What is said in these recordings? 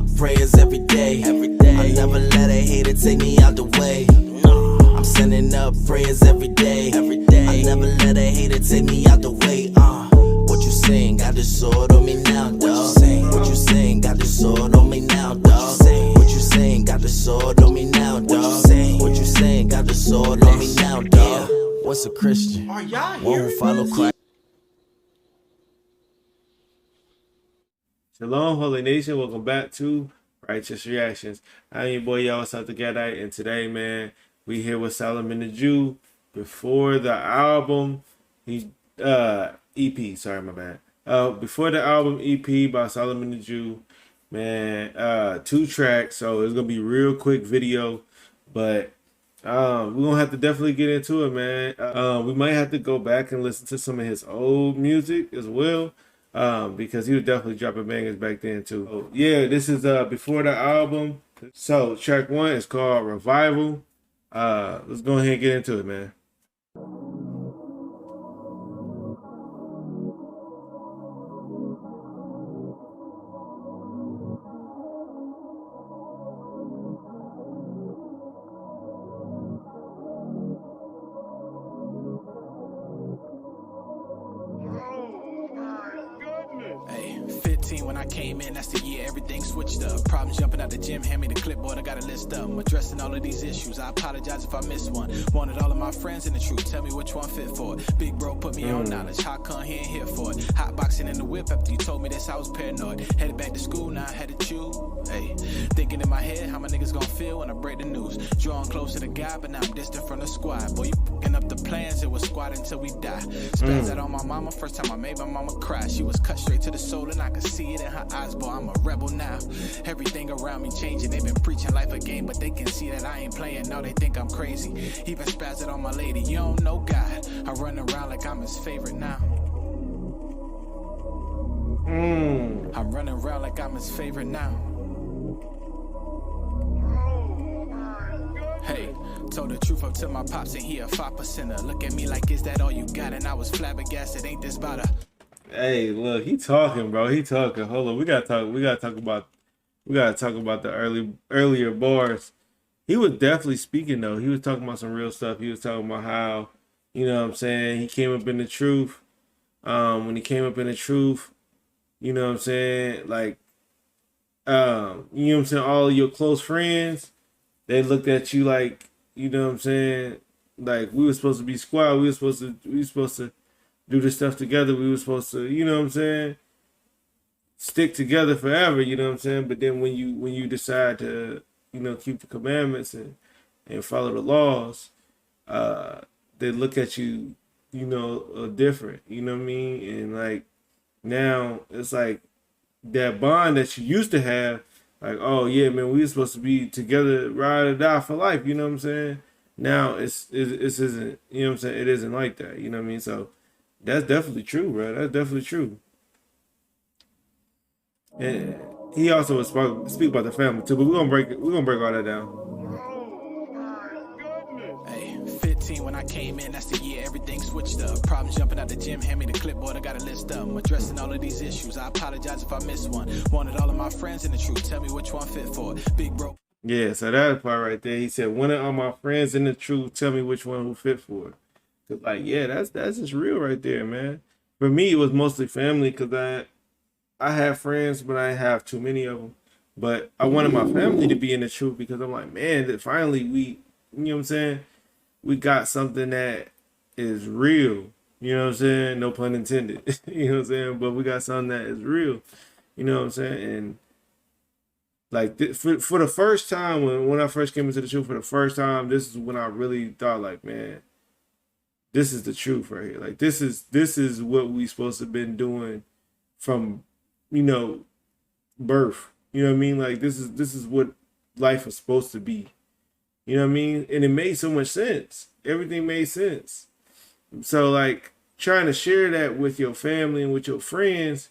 up prayers every day. I never let a hater take me out the way. I'm sending up prayers every day. I never let a hater take me out the way. What you saying? Got the sword on me now, dog. What you saying? Got the sword on me now, dog. What you saying? Got the sword on me now, dog. What you saying? Got the sword on me now, dog. What's a Christian? Are y'all One who follow Christ. Shalom, Holy Nation. Welcome back to Righteous Reactions. I'm your boy, y'all, South Gadite, and today, man, we here with SolomonTheJew before the album. EP. Sorry, my bad. Before the album EP by SolomonTheJew, man. 2 tracks, so it's gonna be real quick video, but we're gonna have to definitely get into it, man. We might have to go back and listen to some of his old music as well. Because he was definitely dropping bangers back then too. So, yeah, this is before the album. So track 1 is called Revival. Let's go ahead and get into it, man. Hey, 15 when I came in, that's the year everything switched up. Problems jumping out the gym, hand me the clipboard, I got a list up. I'm addressing all of these issues, I apologize if I missed one. Wanted all of my friends in the truth, tell me which one fit for it. Big bro put me on knowledge, how come he ain't here for it? Hot boxing in the whip after you told me this, I was paranoid. Headed back to school, now I had to choose. Hey, thinking in my head, how my niggas gonna feel when I break the news. Drawing close to the guy, but now I'm distant from the squad. Boy, you fucking up the plans, it was squad until we die. Spaz out on my mama, first time I made my mama cry. She was cut straight to the soul and I could see it in her eyes. Boy, I'm a rebel now. Everything around me changing. They've been preaching life a game, but they can see that I ain't playing. Now they think I'm crazy. Even spaz it on my lady. You don't know God. I run around like I'm his favorite now. I'm running around like I'm his favorite now. Hey, told the truth up to my pops and he a 5%er. Look at me like, is that all you got? And I was flabbergasted. Ain't this about a... Hey, look, he talking, bro. He talking. Hold on, we gotta talk about the earlier bars. He was definitely speaking though. He was talking about some real stuff. He was talking about how, you know what I'm saying, he came up in the truth. When he came up in the truth, you know what I'm saying, like, you know what I'm saying, all of your close friends, they looked at you like, you know what I'm saying, like we were supposed to be squad. We were supposed to do this stuff together. We were supposed to, you know what I'm saying, stick together forever, you know what I'm saying? But then when you decide to, you know, keep the commandments and follow the laws, they look at you, you know, different, you know what I mean? And like now it's like that bond that you used to have, like, oh yeah, man, we were supposed to be together, ride or die for life, you know what I'm saying? Now it isn't, you know what I'm saying? It isn't like that, you know what I mean? So that's definitely true, bro. That's definitely true. And he also would speak about the family too, but we're gonna break all that down. Hey, 15 when I came in, that's the year everything switched up. Problems jumping out the gym, hand me the clipboard, I got a list up. I'm addressing all of these issues, I apologize if I missed one. Wanted all of my friends in the truth, tell me which one fit for it. Big bro. Yeah, so that part right there, he said, wanted all my friends in the truth, tell me which one who fit for it. Cause like, yeah, that's just real right there, man. For me, it was mostly family, cause I have friends, but I didn't have too many of them. But I wanted my family to be in the truth because I'm like, man, that finally we, you know what I'm saying, we got something that is real. You know what I'm saying? No pun intended. You know what I'm saying? But we got something that is real. You know what I'm saying? And like for the first time, when I first came into the truth for the first time, this is when I really thought like, man, this is the truth right here. Like this is what we supposed to have been doing from, you know, birth. You know what I mean? Like this is what life is supposed to be. You know what I mean? And it made so much sense. Everything made sense. So like trying to share that with your family and with your friends,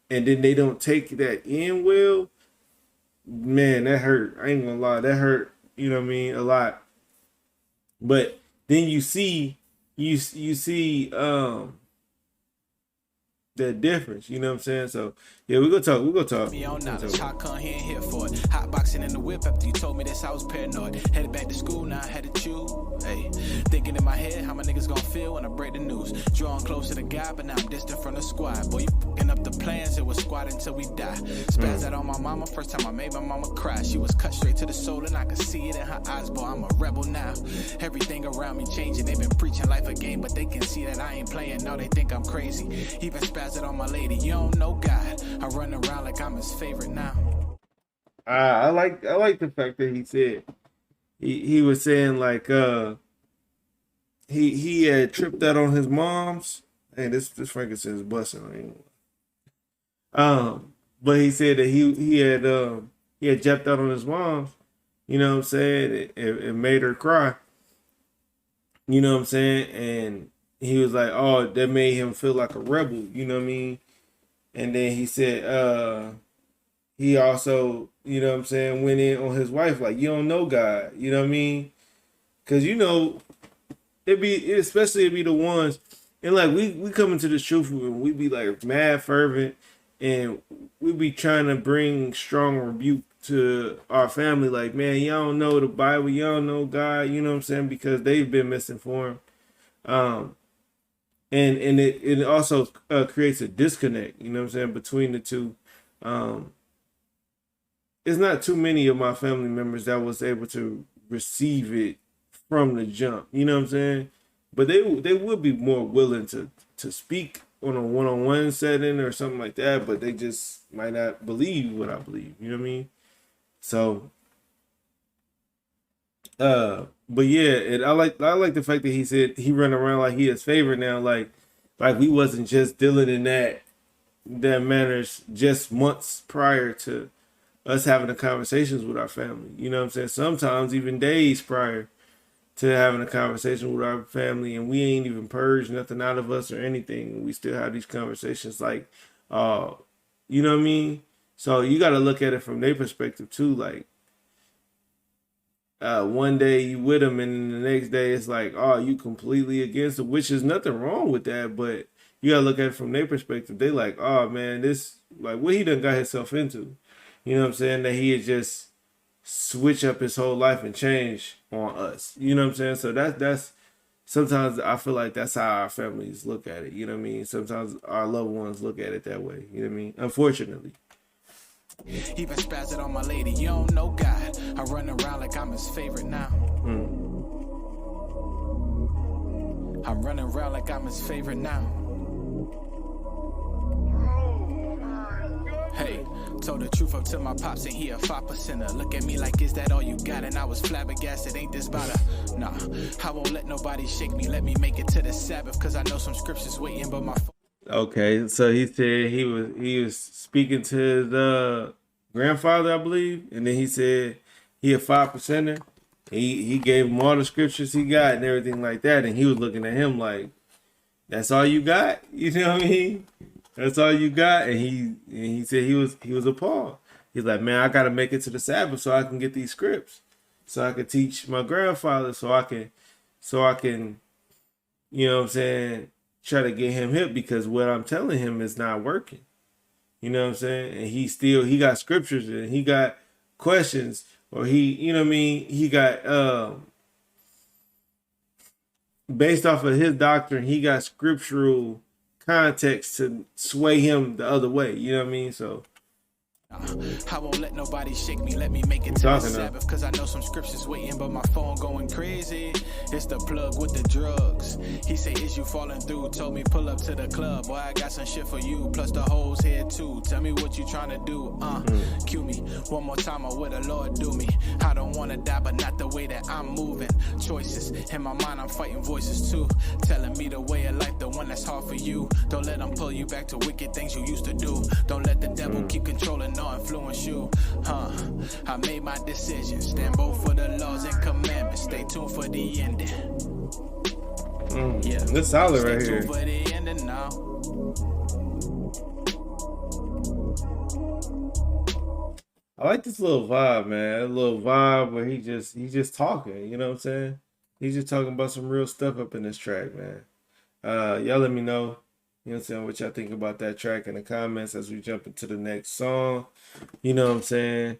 and then they don't take that in well, man, that hurt. I ain't gonna lie, that hurt, you know what I mean, a lot. But then you see that difference. You know what I'm saying? So yeah, we gonna talk. Me on knowledge, how come he ain't here for it? Hot boxing in the whip after you told me this, I was paranoid. Headed back to school, now I had to choose. Hey, thinking in my head how my niggas gonna feel when I break the news. Drawing close to the guy, but now I'm distant from the squad. Boy, you fucking up the plans, it was squad until we die. Spaz out on my mama, first time I made my mama cry. She was cut straight to the soul and I could see it in her eyes. Boy, I'm a rebel now. Everything around me changing, they been preaching life a game, but they can see that I ain't playing. Now they think I'm crazy. Even spaz out on my lady, you don't know God. I run around like I'm his favorite now. I like the fact that he said he was saying like he had tripped out on his mom's. Hey, this frankincense is busting. But he said that he had japped out on his mom's. You know what I'm saying? It made her cry. You know what I'm saying? And he was like, oh, that made him feel like a rebel. You know what I mean? And then he said, he also, you know what I'm saying, went in on his wife, like, you don't know God. You know what I mean? Because, you know, it'd be the ones, and like, we come into the truth and we be like mad fervent, and we be trying to bring strong rebuke to our family, like, man, y'all don't know the Bible, y'all don't know God, you know what I'm saying, because they've been misinformed. And it also creates a disconnect, you know what I'm saying, between the two. It's not too many of my family members that was able to receive it from the jump, you know what I'm saying? But they would be more willing to speak on a one-on-one setting or something like that, but they just might not believe what I believe, you know what I mean? So, but yeah, and I like the fact that he said he run around like he his favorite now, like we wasn't just dealing in that manners just months prior to us having the conversations with our family. You know what I'm saying? Sometimes even days prior to having a conversation with our family, and we ain't even purged nothing out of us or anything. We still have these conversations, like, you know what I mean? So you got to look at it from their perspective too. Like, one day you with them, and the next day it's like, oh, you completely against it, which is nothing wrong with that, but you got to look at it from their perspective. They like, oh man, this, like, what he done got himself into. You know what I'm saying? That he had just switch up his whole life and change on us. You know what I'm saying? So that's sometimes I feel like that's how our families look at it. You know what I mean? Sometimes our loved ones look at it that way. You know what I mean? Unfortunately. Even spazzed on my lady, you don't know God. I run around like I'm his favorite now. I'm running around like I'm his favorite now. Hey, told the truth up to my pops and he a 5%er. Look at me like, is that all you got? And I was flabbergasted, ain't this about a... Nah, I won't let nobody shake me. Let me make it to the Sabbath, cause I know some scriptures waiting, but my... Okay, so he said he was speaking to his grandfather, I believe, and then he said he a 5%er. He gave him all the scriptures he got and everything like that, and he was looking at him like, that's all you got? You know what I mean? That's all you got? And he said he was appalled. He's like, man, I gotta make it to the Sabbath so I can get these scripts, so I can teach my grandfather, so I can, you know what I'm saying, try to get him hip, because what I'm telling him is not working. You know what I'm saying? And he got scriptures and he got questions, or you know what I mean? He got, based off of his doctrine, he got scriptural context to sway him the other way. You know what I mean? So I won't let nobody shake me. Let me make it to the Sabbath, cause I know some scriptures waiting, but my phone going crazy. It's the plug with the drugs. He say, is you falling through? Told me pull up to the club. Boy, I got some shit for you, plus the hoes here too. Tell me what you trying to do. Cue me one more time, or what the Lord do me. I don't wanna die, but not the way that I'm moving. Choices in my mind, I'm fighting voices too, telling me the way of life, the one that's hard for you. Don't let them pull you back to wicked things you used to do. Don't let the devil keep controlling, no influence you. I made my decision. Stand both for the laws and commandments. Stay tuned for the ending. Yeah, this solid right here. For the ending now. I like this little vibe, man. A little vibe where he's just talking. You know what I'm saying? He's just talking about some real stuff up in this track, man. Y'all let me know You know what I'm saying? What y'all think about that track in the comments as we jump into the next song. You know what I'm saying?